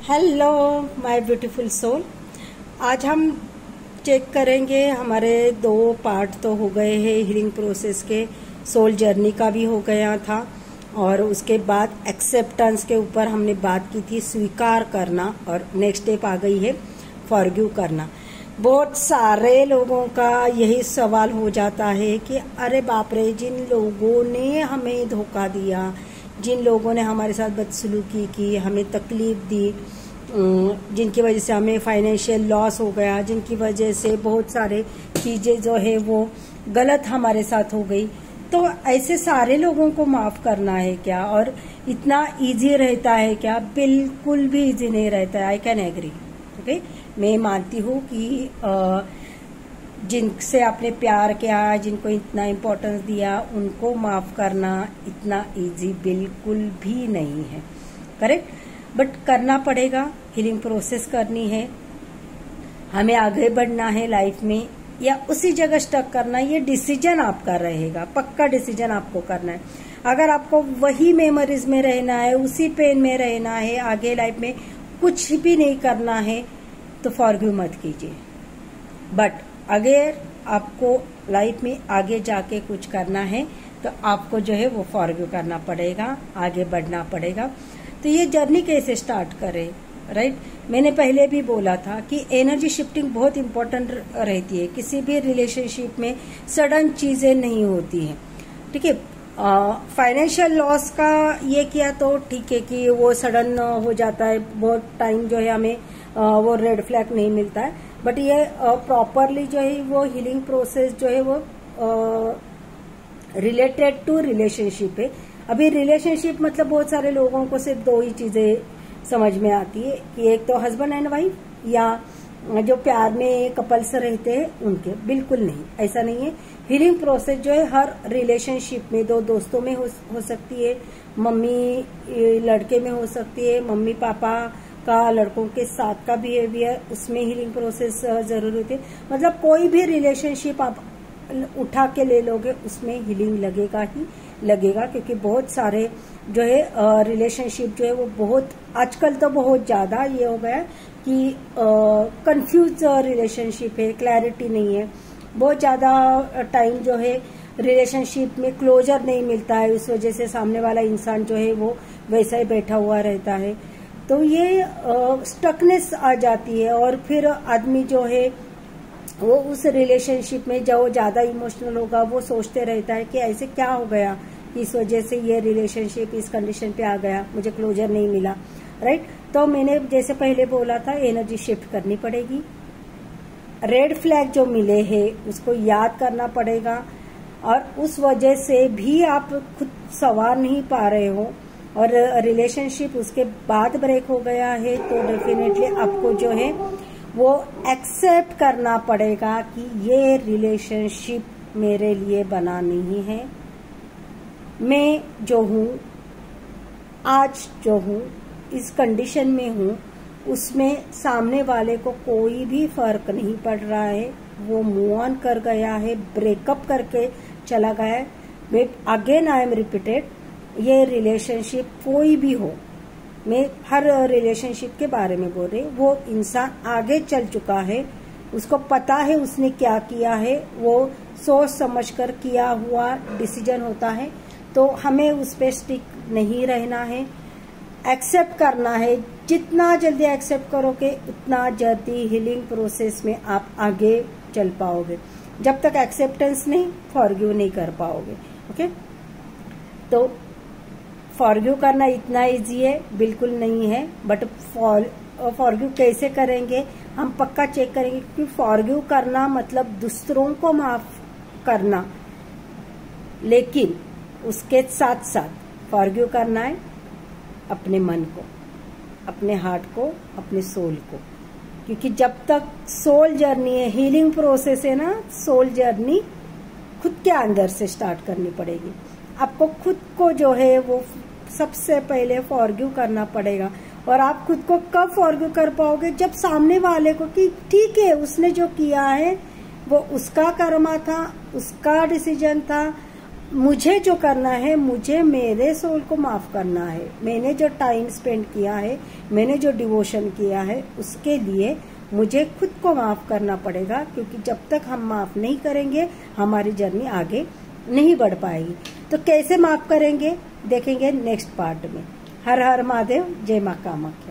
Hello my beautiful soul. आज हम check करेंगे, हमारे 2 पार्ट तो हो गए हैं हीलिंग प्रोसेस के। सोल जर्नी का भी हो गया था और उसके बाद एक्सेप्टेंस के ऊपर हमने बात की थी, स्वीकार करना, और नेक्स्ट स्टेप आ गई है फॉरगिव करना। बहुत सारे लोगों का यही सवाल हो जाता है कि अरे बाप रे, जिन लोगों ने हमें धोखा दिया, जिन लोगों ने हमारे साथ बदसलूकी की, हमें तकलीफ दी, जिनकी वजह से हमें फाइनेंशियल लॉस हो गया, जिनकी वजह से बहुत सारे चीजें जो है वो गलत हमारे साथ हो गई, तो ऐसे सारे लोगों को माफ करना है क्या? और इतना इजी रहता है क्या? बिल्कुल भी इजी नहीं रहता है। I can agree. ओके, मैं मानती हूँ कि जिनसे आपने प्यार किया, जिनको इतना इम्पोर्टेंस दिया, उनको माफ करना इतना इजी बिल्कुल भी नहीं है। करेक्ट? बट करना पड़ेगा, हीलिंग प्रोसेस करनी है, हमें आगे बढ़ना है लाइफ में, या उसी जगह स्टक करना, ये डिसीजन आपका रहेगा, पक्का डिसीजन आपको करना है। अगर आपको वही मेमोरीज में रहना है, उसी पेन में रहना है, आगे लाइफ में कुछ भी नहीं करना है, तो फॉरगिव मत कीजिए। बट अगर आपको लाइफ में आगे जाके कुछ करना है तो आपको जो है वो फॉरगिव करना पड़ेगा, आगे बढ़ना पड़ेगा। तो ये जर्नी कैसे स्टार्ट करें? राइट, मैंने पहले भी बोला था कि एनर्जी शिफ्टिंग बहुत इंपॉर्टेंट रहती है। किसी भी रिलेशनशिप में सडन चीजें नहीं होती हैं। ठीक है, फाइनेंशियल लॉस का ये किया तो ठीक है कि वो सडन हो जाता है, बहुत टाइम जो है हमें वो रेड फ्लैग नहीं मिलता है। बट ये प्रॉपरली जो है वो हीलिंग प्रोसेस जो है वो रिलेटेड टू रिलेशनशिप है। अभी रिलेशनशिप मतलब बहुत सारे लोगों को सिर्फ 2 ही चीजें समझ में आती है कि एक तो हस्बैंड एंड वाइफ, या जो प्यार में कपल्स रहते हैं उनके। बिल्कुल नहीं, ऐसा नहीं है। हीलिंग प्रोसेस जो है हर रिलेशनशिप में, 2 दोस्तों में हो सकती है, मम्मी लड़के में हो सकती है, मम्मी पापा का लड़कों के साथ का बिहेवियर, उसमें हीलिंग प्रोसेस जरूरी होती है। मतलब कोई भी रिलेशनशिप आप उठा के ले लोगे, उसमें हीलिंग लगेगा ही लगेगा, क्योंकि बहुत सारे जो है रिलेशनशिप जो है वो बहुत, आजकल तो बहुत ज्यादा ये हो गया कि कंफ्यूज रिलेशनशिप है, क्लैरिटी नहीं है, बहुत ज्यादा टाइम जो है रिलेशनशिप में क्लोजर नहीं मिलता है, इस वजह से सामने वाला इंसान जो है वो वैसा ही बैठा हुआ रहता है। तो ये स्टकनेस आ जाती है, और फिर आदमी जो है वो उस रिलेशनशिप में जो ज्यादा इमोशनल होगा वो सोचते रहता है कि ऐसे क्या हो गया, इस वजह से ये रिलेशनशिप इस कंडीशन पे आ गया, मुझे क्लोजर नहीं मिला। राइट, तो मैंने जैसे पहले बोला था, एनर्जी शिफ्ट करनी पड़ेगी। रेड फ्लैग जो मिले हैं उसको याद करना पड़ेगा, और उस वजह से भी आप खुद संवार नहीं पा रहे हो और रिलेशनशिप उसके बाद ब्रेक हो गया है, तो डेफिनेटली आपको जो है वो एक्सेप्ट करना पड़ेगा कि ये रिलेशनशिप मेरे लिए बना नहीं है। मैं जो हूँ आज, जो हूँ इस कंडीशन में हूँ, उसमें सामने वाले को कोई भी फर्क नहीं पड़ रहा है। वो मूव ऑन कर गया है, ब्रेकअप करके चला गया है। मैं अगेन आई एम रिपीटेड, ये रिलेशनशिप कोई भी हो, मैं हर रिलेशनशिप के बारे में बोल रही हूँ, वो इंसान आगे चल चुका है, उसको पता है उसने क्या किया है, वो सोच समझकर किया हुआ डिसीजन होता है। तो हमें उस पर स्टिक नहीं रहना है, एक्सेप्ट करना है। जितना जल्दी एक्सेप्ट करोगे उतना जल्दी हीलिंग प्रोसेस में आप आगे चल पाओगे। जब तक एक्सेप्टेंस नहीं, फॉरगिव नहीं कर पाओगे। ओके, तो फॉरगिव करना इतना इजी है? बिल्कुल नहीं है। बट फॉरगिव कैसे करेंगे हम पक्का चेक करेंगे, क्योंकि फॉरगिव करना मतलब दूसरों को माफ करना, लेकिन उसके साथ साथ फॉरगिव करना है अपने मन को, अपने हार्ट को, अपने सोल को। क्योंकि जब तक सोल जर्नी है, हीलिंग प्रोसेस है ना, सोल जर्नी खुद के अंदर से स्टार्ट करनी पड़ेगी। आपको खुद को जो है वो सबसे पहले फॉरगिव करना पड़ेगा। और आप खुद को कब फॉरगिव कर पाओगे? जब सामने वाले को कि ठीक है, उसने जो किया है वो उसका कर्मा था, उसका डिसीजन था, मुझे जो करना है, मुझे मेरे सोल को माफ करना है। मैंने जो टाइम स्पेंड किया है, मैंने जो डिवोशन किया है, उसके लिए मुझे खुद को माफ करना पड़ेगा, क्योंकि जब तक हम माफ नहीं करेंगे हमारी जर्नी आगे नहीं बढ़ पाएगी। तो कैसे माफ करेंगे देखेंगे नेक्स्ट पार्ट में। हर हर महादेव, जय मां कामाख्या।